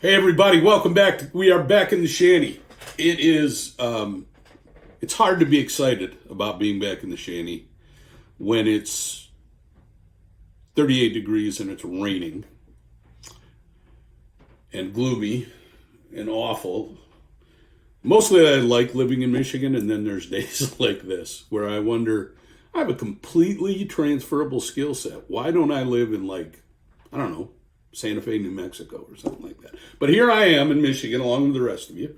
Hey everybody, welcome back. We are back in the shanty. It is, it's hard to be excited about being back in the shanty when it's 38 degrees and it's raining and gloomy and awful. Mostly I like living in Michigan, and then there's days like this where I wonder, I have a completely transferable skill set. Why don't I live in I don't know, Santa Fe, New Mexico, or something like that. But here I am in Michigan, along with the rest of you.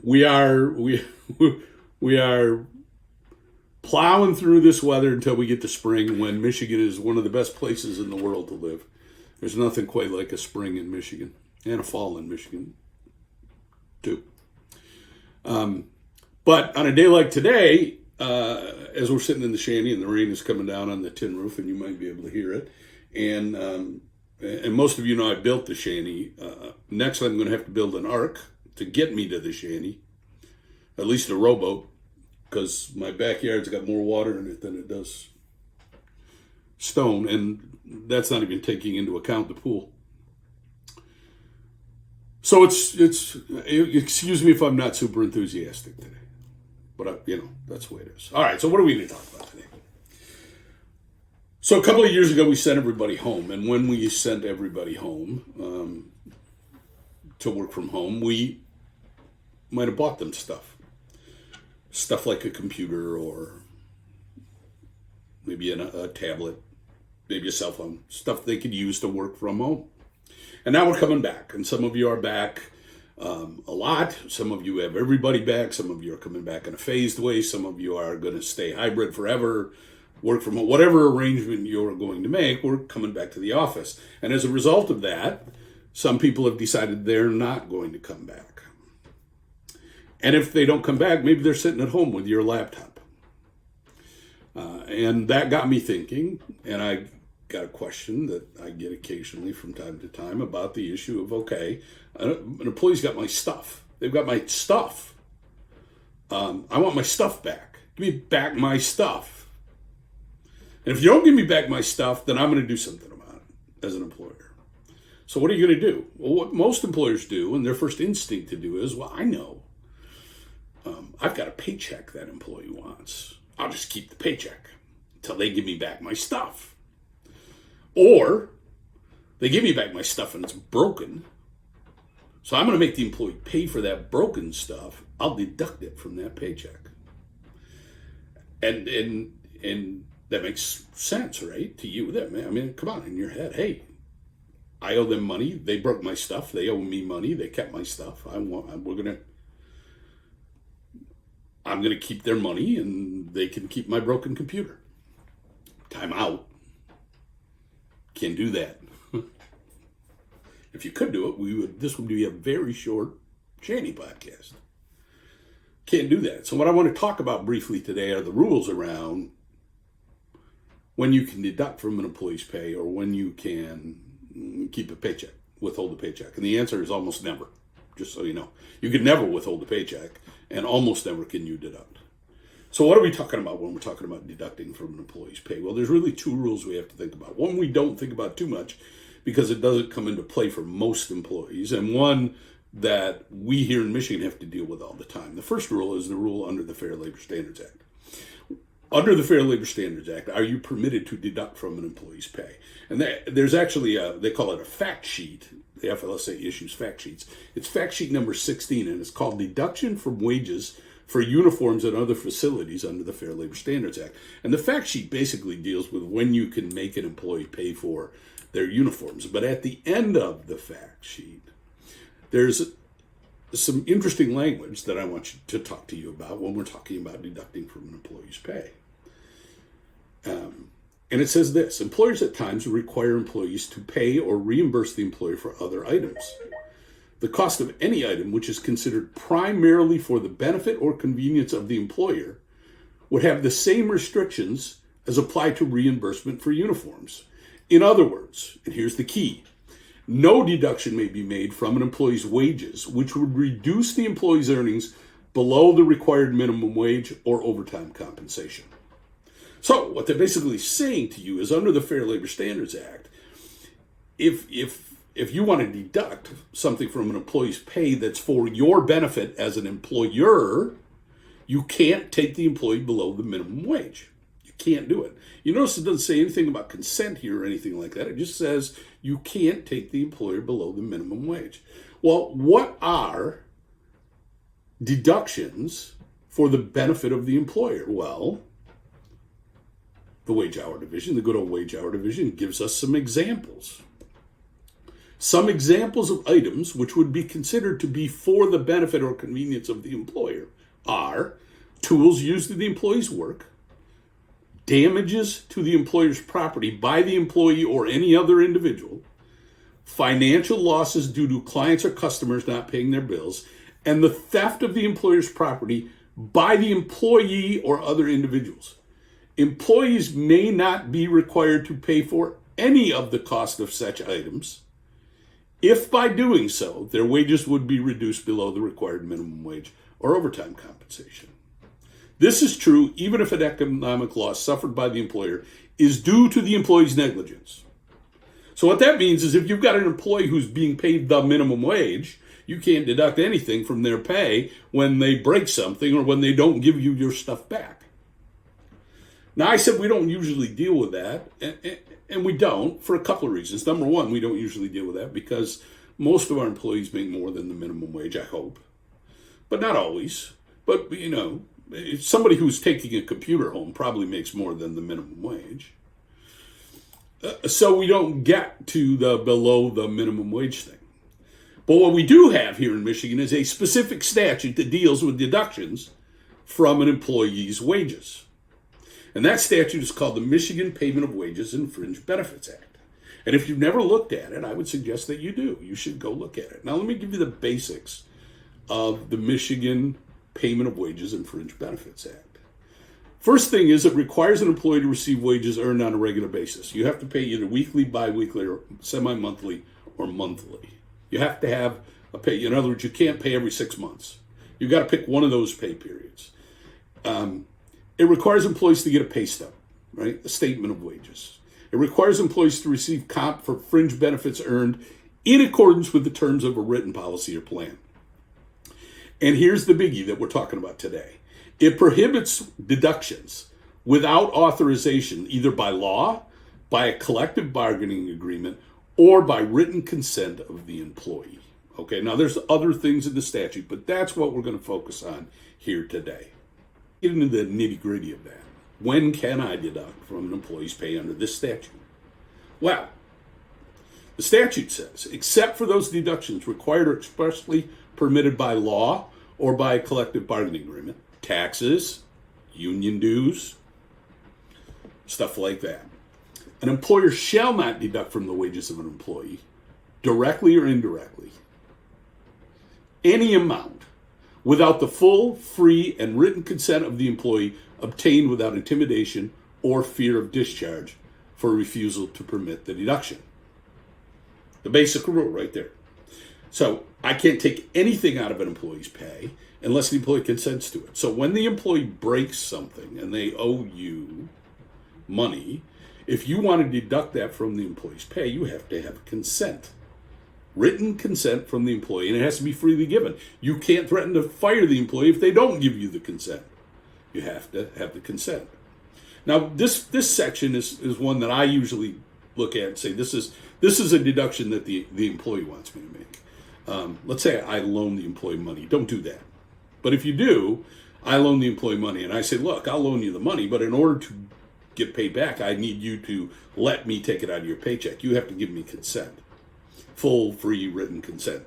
We are plowing through this weather until we get to spring, when Michigan is one of the best places in the world to live. There's nothing quite like a spring in Michigan, and a fall in Michigan, too. But on a day like today, as we're sitting in the shanty and the rain is coming down on the tin roof, and you might be able to hear it, and most of you know I built the shanty. Next, I'm going to have to build an ark to get me to the shanty, at least a rowboat, because my backyard's got more water in it than it does stone, and that's not even taking into account the pool. So excuse me if I'm not super enthusiastic today, but that's the way it is. All right, so what are we going to talk about today? So a couple of years ago, we sent everybody home, and when we sent everybody home to work from home, we might have bought them stuff like a computer, or maybe a tablet, maybe a cell phone, stuff they could use to work from home. And now we're coming back, and some of you are back a lot. Some of you have everybody back. Some of you are coming back in a phased way. Some of you are going to stay hybrid forever, work from home, whatever arrangement you're going to make. We're coming back to the office. And as a result of that, some people have decided they're not going to come back. And if they don't come back, maybe they're sitting at home with your laptop. And that got me thinking, and I got a question that I get occasionally from time to time about the issue of, okay, an employee's got my stuff. They've got my stuff. I want my stuff back. Give me back my stuff. And if you don't give me back my stuff, then I'm going to do something about it as an employer. So what are you going to do? Well, what most employers do, and their first instinct to do is, well, I know. I've got a paycheck that employee wants. I'll just keep the paycheck until they give me back my stuff. Or they give me back my stuff and it's broken. So I'm going to make the employee pay for that broken stuff. I'll deduct it from that paycheck. And that makes sense, right? To you, I mean, come on, in your head, hey, I owe them money. They broke my stuff. They owe me money. They kept my stuff. I'm going to keep their money, and they can keep my broken computer. Time out. Can't do that. If you could do it, this would be a very short shanty podcast. Can't do that. So what I want to talk about briefly today are the rules around when you can deduct from an employee's pay, or when you can keep a paycheck, withhold a paycheck. And the answer is almost never, just so you know. You can never withhold a paycheck, and almost never can you deduct. So what are we talking about when we're talking about deducting from an employee's pay? Well, there's really two rules we have to think about. One we don't think about too much because it doesn't come into play for most employees, and one that we here in Michigan have to deal with all the time. The first rule is the rule under the Fair Labor Standards Act. Under the Fair Labor Standards Act, are you permitted to deduct from an employee's pay? And there's actually they call it a fact sheet. The FLSA issues fact sheets. It's fact sheet number 16, and it's called Deduction from Wages for Uniforms and Other Facilities under the Fair Labor Standards Act. And the fact sheet basically deals with when you can make an employee pay for their uniforms. But at the end of the fact sheet, there's some interesting language that I want to talk to you about when we're talking about deducting from an employee's pay. And it says this: employers at times require employees to pay or reimburse the employer for other items. The cost of any item which is considered primarily for the benefit or convenience of the employer would have the same restrictions as apply to reimbursement for uniforms. In other words, and here's the key, no deduction may be made from an employee's wages which would reduce the employee's earnings below the required minimum wage or overtime compensation. So what they're basically saying to you is, under the Fair Labor Standards Act, if if you want to deduct something from an employee's pay that's for your benefit as an employer, you can't take the employee below the minimum wage. You can't do it. You notice it doesn't say anything about consent here or anything like that. It just says you can't take the employer below the minimum wage. Well, what are deductions for the benefit of the employer? Well, the wage hour division, the good old wage hour division, gives us some examples. Some examples of items which would be considered to be for the benefit or convenience of the employer are tools used in the employee's work, damages to the employer's property by the employee or any other individual, financial losses due to clients or customers not paying their bills, and the theft of the employer's property by the employee or other individuals. Employees may not be required to pay for any of the cost of such items if by doing so, their wages would be reduced below the required minimum wage or overtime compensation. This is true even if an economic loss suffered by the employer is due to the employee's negligence. So what that means is if you've got an employee who's being paid the minimum wage, you can't deduct anything from their pay when they break something or when they don't give you your stuff back. Now, I said we don't usually deal with that, and we don't for a couple of reasons. Number one, we don't usually deal with that because most of our employees make more than the minimum wage, I hope. But not always. But, somebody who's taking a computer home probably makes more than the minimum wage. So we don't get to the below the minimum wage thing. But what we do have here in Michigan is a specific statute that deals with deductions from an employee's wages. And that statute is called the Michigan Payment of Wages and Fringe Benefits Act. And if you've never looked at it, I would suggest that you do. You should go look at it. Now, let me give you the basics of the Michigan Payment of Wages and Fringe Benefits Act. First thing is it requires an employee to receive wages earned on a regular basis. You have to pay either weekly, bi-weekly, or semi-monthly, or monthly. You have to have a pay. In other words, you can't pay every 6 months. You've got to pick one of those pay periods. It requires employees to get a pay stub, right? A statement of wages. It requires employees to receive comp for fringe benefits earned in accordance with the terms of a written policy or plan. And here's the biggie that we're talking about today. It prohibits deductions without authorization, either by law, by a collective bargaining agreement, or by written consent of the employee. Okay, now there's other things in the statute, but that's what we're going to focus on here today. Get into the nitty-gritty of that. When can I deduct from an employee's pay under this statute? Well, the statute says, except for those deductions required or expressly permitted by law or by a collective bargaining agreement, taxes, union dues, stuff like that. An employer shall not deduct from the wages of an employee, directly or indirectly, any amount without the full, free, and written consent of the employee obtained without intimidation or fear of discharge for refusal to permit the deduction. The basic rule right there. So I can't take anything out of an employee's pay unless the employee consents to it. So when the employee breaks something and they owe you money, if you want to deduct that from the employee's pay, you have to have consent. Written consent from the employee, and it has to be freely given. You can't threaten to fire the employee if they don't give you the consent. You have to have the consent. Now, this section is one that I usually look at and say, this is a deduction that the employee wants me to make. Let's say I loan the employee money. Don't do that. But if you do, I loan the employee money, and I say, look, I'll loan you the money, but in order to get paid back, I need you to let me take it out of your paycheck. You have to give me consent. Full, free, written consent.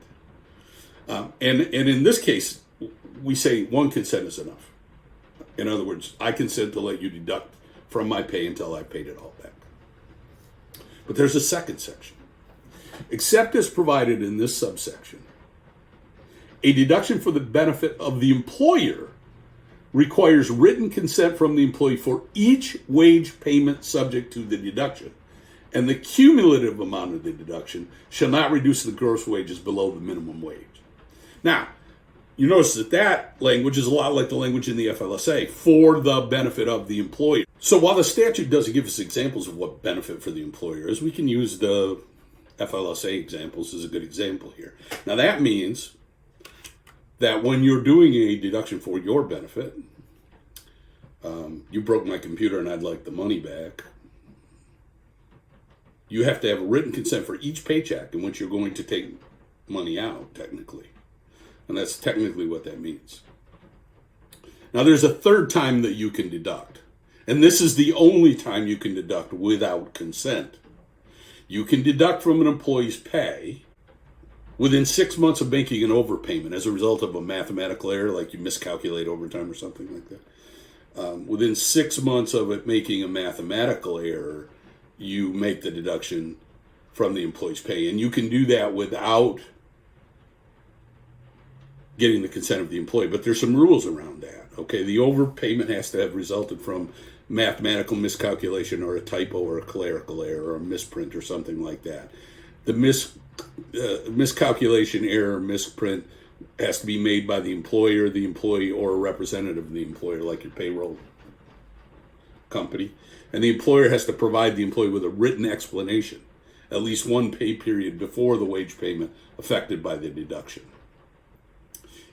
And in this case, we say one consent is enough. In other words, I consent to let you deduct from my pay until I paid it all back. But there's a second section. Except as provided in this subsection, a deduction for the benefit of the employer requires written consent from the employee for each wage payment subject to the deduction, and the cumulative amount of the deduction shall not reduce the gross wages below the minimum wage. Now, you notice that language is a lot like the language in the FLSA, for the benefit of the employer. So while the statute doesn't give us examples of what benefit for the employer is, we can use the FLSA examples is a good example here. Now that means that when you're doing a deduction for your benefit, you broke my computer and I'd like the money back, you have to have a written consent for each paycheck in which you're going to take money out, technically. And that's technically what that means. Now, there's a third time that you can deduct. And this is the only time you can deduct without consent. You can deduct from an employee's pay within 6 months of making an overpayment as a result of a mathematical error, like you miscalculate overtime or something like that. Within 6 months of it making a mathematical error, you make the deduction from the employee's pay. And you can do that without getting the consent of the employee. But there's some rules around that. Okay, the overpayment has to have resulted from mathematical miscalculation or a typo or a clerical error or a misprint or something like that. The miscalculation error, misprint, has to be made by the employer, the employee, or a representative of the employer, like your payroll company. And the employer has to provide the employee with a written explanation, at least one pay period before the wage payment affected by the deduction.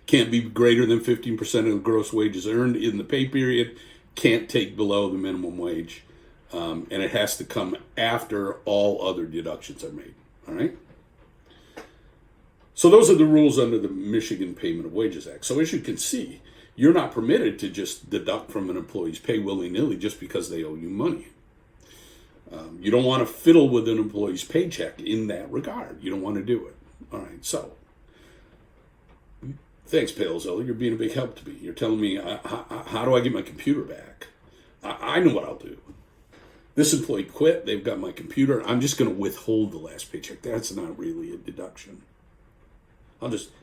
Can't be greater than 15% of the gross wages earned in the pay period, can't take below the minimum wage, and it has to come after all other deductions are made. All right? So those are the rules under the Michigan Payment of Wages Act. So as you can see, you're not permitted to just deduct from an employee's pay willy-nilly just because they owe you money. You don't want to fiddle with an employee's paycheck in that regard. You don't want to do it. All right, so thanks, Palezilla. You're being a big help to me. You're telling me, how do I get my computer back? I know what I'll do. This employee quit. They've got my computer. I'm just going to withhold the last paycheck. That's not really a deduction.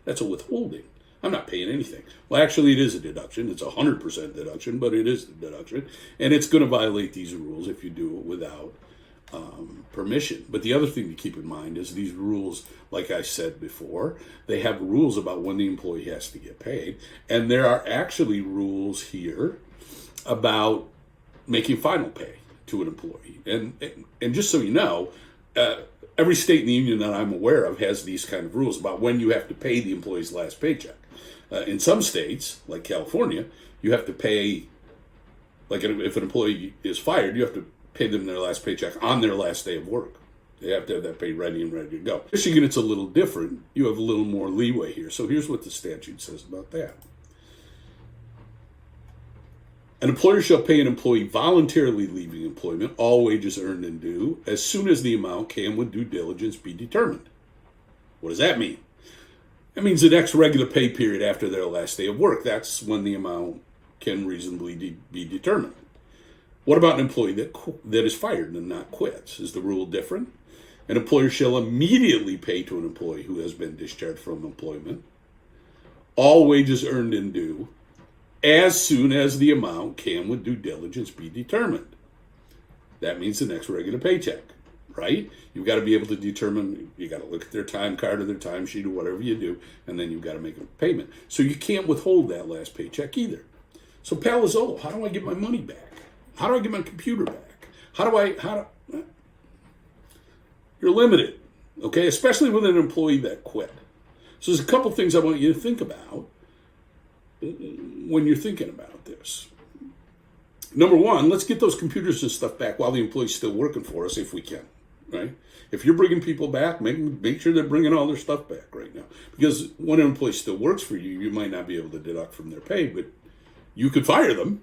That's a withholding. I'm not paying anything. Well, actually, it is a deduction. It's 100% deduction, but it is a deduction. And it's going to violate these rules if you do it without permission. But the other thing to keep in mind is these rules, like I said before, they have rules about when the employee has to get paid. And there are actually rules here about making final pay to an employee. And just so you know, every state in the union that I'm aware of has these kind of rules about when you have to pay the employee's last paycheck. In some states, like California, you have to pay, like if an employee is fired, you have to pay them their last paycheck on their last day of work. They have to have that paid ready and ready to go. Michigan, it's a little different. You have a little more leeway here. So here's what the statute says about that. An employer shall pay an employee voluntarily leaving employment all wages earned and due as soon as the amount can, with due diligence, be determined. What does that mean? That means the next regular pay period after their last day of work. That's when the amount can reasonably be determined. What about an employee that is fired and not quits? Is the rule different? An employer shall immediately pay to an employee who has been discharged from employment all wages earned and due as soon as the amount can, with due diligence, be determined. That means the next regular paycheck, right? You've got to be able to determine, you got to look at their time card or their time sheet or whatever you do, and then you've got to make a payment. So you can't withhold that last paycheck either. So Palazzolo, how do I get my money back? How do I get my computer back? You're limited, okay? Especially with an employee that quit. So there's a couple things I want you to think about when you're thinking about this. Number one, let's get those computers and stuff back while the employee's still working for us, if we can, right? If you're bringing people back, make sure they're bringing all their stuff back right now. Because when an employee still works for you, you might not be able to deduct from their pay, but you could fire them.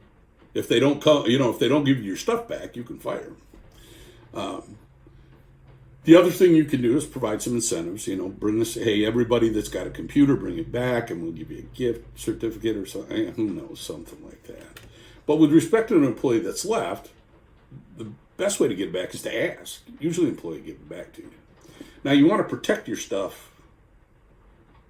If they don't come, if they don't give you your stuff back, you can fire them. The other thing you can do is provide some incentives. Bring this. Hey, everybody that's got a computer, bring it back, and we'll give you a gift certificate or something. Who knows, something like that. But with respect to an employee that's left, the best way to get it back is to ask. Usually, an employee will give it back to you. Now, you want to protect your stuff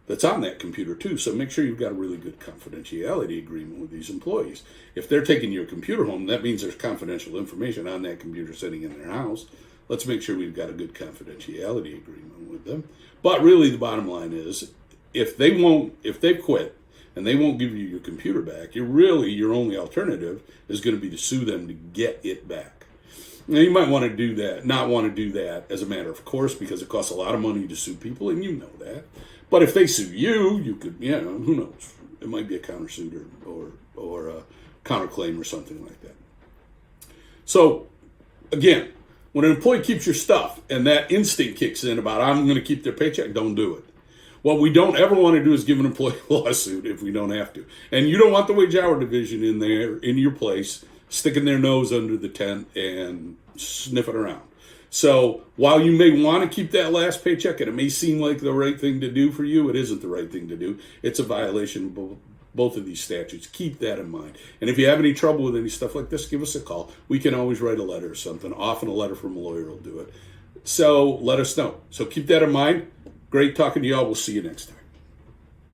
that's on that computer too. So make sure you've got a really good confidentiality agreement with these employees. If they're taking your computer home, that means there's confidential information on that computer sitting in their house. Let's make sure we've got a good confidentiality agreement with them. But really the bottom line is, if they've quit and they won't give you your computer back, your only alternative is going to be to sue them to get it back. Now, you might want to do that, not want to do that as a matter of course, because it costs a lot of money to sue people, and you know that. But if they sue you, you could, who knows? It might be a countersuit or a counterclaim or something like that. So, again, when an employee keeps your stuff and that instinct kicks in about, I'm going to keep their paycheck, don't do it. What we don't ever want to do is give an employee a lawsuit if we don't have to. And you don't want the wage hour division in there, in your place, sticking their nose under the tent and sniffing around. So while you may want to keep that last paycheck and it may seem like the right thing to do for you, it isn't the right thing to do. It's a violation of both of these statutes. Keep that in mind. And if you have any trouble with any stuff like this, give us a call. We can always write a letter or something. Often a letter from a lawyer will do it. So let us know. So keep that in mind. Great talking to y'all. We'll see you next time.